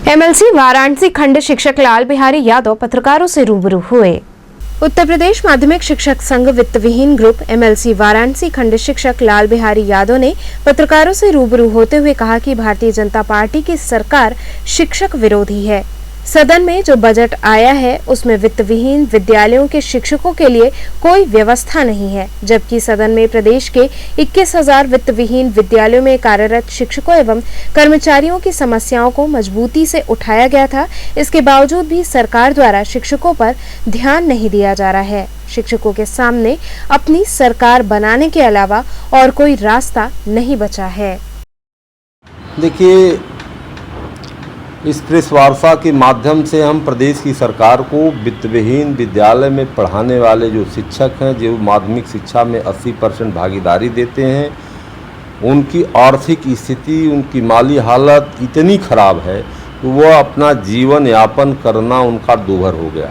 MLC Varanasi खंड शिक्षक लाल बिहारी यादव पत्रकारों से रूबरू हुए। उत्तर प्रदेश माध्यमिक शिक्षक संघ वित्तविहीन ग्रुप एमएलसी वाराणसी खंड शिक्षक लाल बिहारी यादव ने पत्रकारों से रूबरू होते हुए कहा कि भारतीय जनता पार्टी की सरकार शिक्षक विरोधी है। सदन में जो बजट आया है उसमें वित्तविहीन विद्यालयों के शिक्षकों के लिए कोई व्यवस्था नहीं है, जबकि सदन में प्रदेश के 21,000 वित्तविहीन विद्यालयों में कार्यरत शिक्षकों एवं कर्मचारियों की समस्याओं को मजबूती से उठाया गया था। इसके बावजूद भी सरकार द्वारा शिक्षकों पर ध्यान नहीं दिया जा रहा है। शिक्षकों के सामने अपनी सरकार बनाने के अलावा और कोई रास्ता नहीं बचा है। देखिए, इस प्रेस वार्ता के माध्यम से हम प्रदेश की सरकार को वित्तविहीन विद्यालय में पढ़ाने वाले जो शिक्षक हैं, जो माध्यमिक शिक्षा में 80% भागीदारी देते हैं, उनकी आर्थिक स्थिति, उनकी माली हालत इतनी खराब है कि वह अपना जीवन यापन करना उनका दूभर हो गया।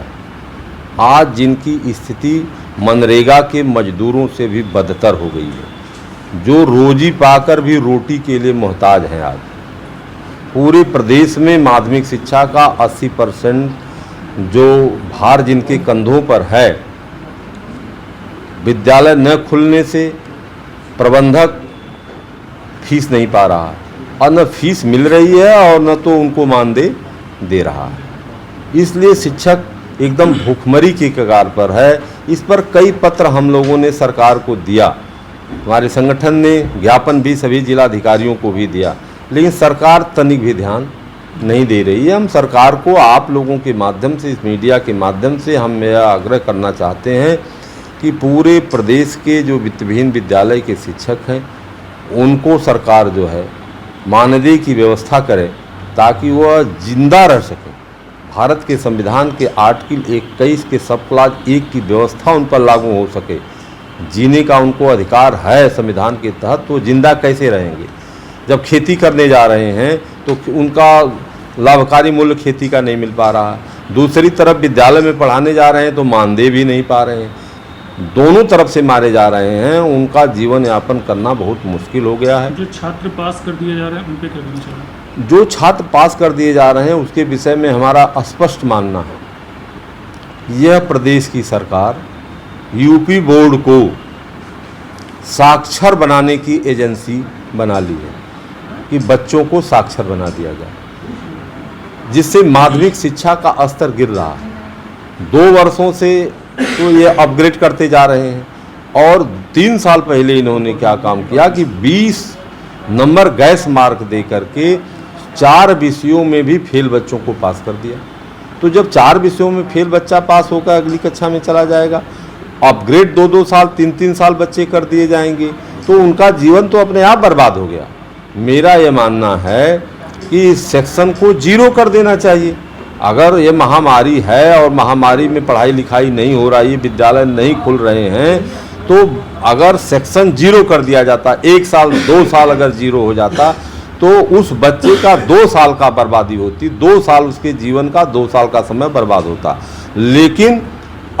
आज जिनकी स्थिति मनरेगा के मजदूरों से भी बदतर हो गई है, जो रोजी पाकर भी रोटी के लिए मोहताज हैं। आज पूरे प्रदेश में माध्यमिक शिक्षा का 80% जो भार जिनके कंधों पर है, विद्यालय न खुलने से प्रबंधक फीस नहीं पा रहा और न फीस मिल रही है और न तो उनको मानदेय दे रहा है। इसलिए शिक्षक एकदम भूखमरी की कगार पर है। इस पर कई पत्र हम लोगों ने सरकार को दिया, हमारे संगठन ने ज्ञापन भी सभी जिलाधिकारियों को भी दिया, लेकिन सरकार तनिक भी ध्यान नहीं दे रही है। हम सरकार को आप लोगों के माध्यम से, इस मीडिया के माध्यम से हम यह आग्रह करना चाहते हैं कि पूरे प्रदेश के जो वित्तविहीन विद्यालय के शिक्षक हैं, उनको सरकार जो है मानदेय की व्यवस्था करे ताकि वह जिंदा रह सकें। भारत के संविधान के आर्टिकल 21 के सब क्लास 1 की व्यवस्था उन पर लागू हो सके। जीने का उनको अधिकार है संविधान के तहत, तो जिंदा कैसे रहेंगे? जब खेती करने जा रहे हैं तो उनका लाभकारी मूल्य खेती का नहीं मिल पा रहा, दूसरी तरफ विद्यालय में पढ़ाने जा रहे हैं तो मानदेय भी नहीं पा रहे हैं। दोनों तरफ से मारे जा रहे हैं, उनका जीवन यापन करना बहुत मुश्किल हो गया है। जो छात्र पास कर दिए जा रहे हैं उन पे क्या करना चाहिए? जो छात्र पास कर दिए जा रहे हैं उसके विषय में हमारा स्पष्ट मानना है, यह प्रदेश की सरकार यूपी बोर्ड को साक्षर बनाने की एजेंसी बना ली है कि बच्चों को साक्षर बना दिया जाए, जिससे माध्यमिक शिक्षा का स्तर गिर रहा है। 2 वर्षों से तो ये अपग्रेड करते जा रहे हैं और 3 साल पहले इन्होंने क्या काम किया कि 20 नंबर गैस मार्क दे करके 4 विषयों में भी फेल बच्चों को पास कर दिया। तो जब 4 विषयों में फेल बच्चा पास होकर अगली कक्षा में चला जाएगा, अपग्रेड 2-2 साल 3-3 साल बच्चे कर दिए जाएंगे, तो उनका जीवन तो अपने आप बर्बाद हो गया। मेरा ये मानना है कि इस सेक्शन को 0 कर देना चाहिए। अगर ये महामारी है और महामारी में पढ़ाई लिखाई नहीं हो रही, विद्यालय नहीं खुल रहे हैं, तो अगर सेक्शन 0 कर दिया जाता, 1 साल 2 साल अगर 0 हो जाता, तो उस बच्चे का 2 साल का बर्बादी होती, 2 साल उसके जीवन का 2 साल का समय बर्बाद होता। लेकिन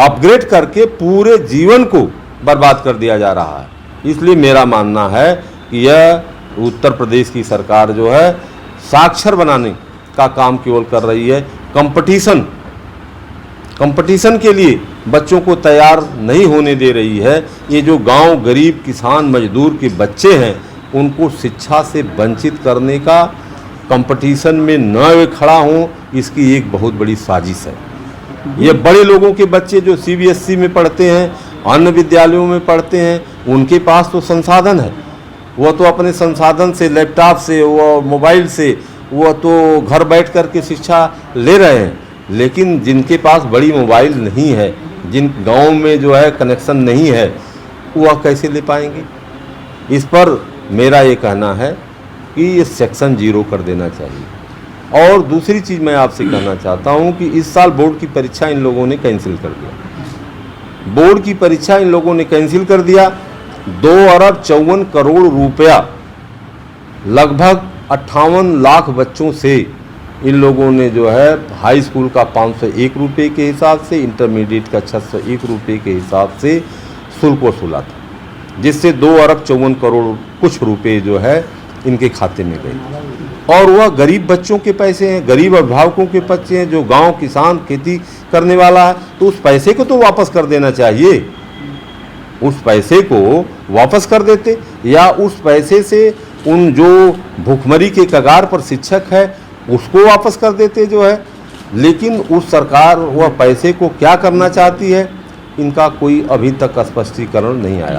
अपग्रेड करके पूरे जीवन को बर्बाद कर दिया जा रहा है। इसलिए मेरा मानना है कि यह उत्तर प्रदेश की सरकार जो है साक्षर बनाने का काम केवल कर रही है, कंपटीशन के लिए बच्चों को तैयार नहीं होने दे रही है। ये जो गांव गरीब किसान मजदूर के बच्चे हैं, उनको शिक्षा से वंचित करने का, कंपटीशन में न वे खड़ा हों, इसकी एक बहुत बड़ी साजिश है। ये बड़े लोगों के बच्चे जो CBSE में पढ़ते हैं, अन्य विद्यालयों में पढ़ते हैं, उनके पास तो संसाधन है, वह तो अपने संसाधन से, लैपटॉप से, वो मोबाइल से, वह तो घर बैठ कर के शिक्षा ले रहे हैं। लेकिन जिनके पास बड़ी मोबाइल नहीं है, जिन गांव में जो है कनेक्शन नहीं है, वह कैसे ले पाएंगे? इस पर मेरा ये कहना है कि ये सेक्शन 0 कर देना चाहिए। और दूसरी चीज़ मैं आपसे कहना चाहता हूँ कि इस साल बोर्ड की परीक्षा इन लोगों ने कैंसिल कर दिया। बोर्ड की परीक्षा इन लोगों ने कैंसिल कर दिया। 2 अरब 54 करोड़ रुपया लगभग 58 लाख बच्चों से इन लोगों ने जो है हाई स्कूल का 501 रुपये के हिसाब से, इंटरमीडिएट का 601 रुपये के हिसाब से शुल्क वसूला था, जिससे 2 अरब 54 करोड़ कुछ रुपये जो है इनके खाते में गए। और वह गरीब बच्चों के पैसे हैं, गरीब अभिभावकों के बच्चे हैं, जो गांव किसान खेती करने वाला है, तो उस पैसे को तो वापस कर देना चाहिए। उस पैसे को वापस कर देते, या उस पैसे से उन जो भूखमरी के कगार पर शिक्षक है उसको वापस कर देते जो है। लेकिन उस सरकार वह पैसे को क्या करना चाहती है, इनका कोई अभी तक स्पष्टीकरण नहीं आया।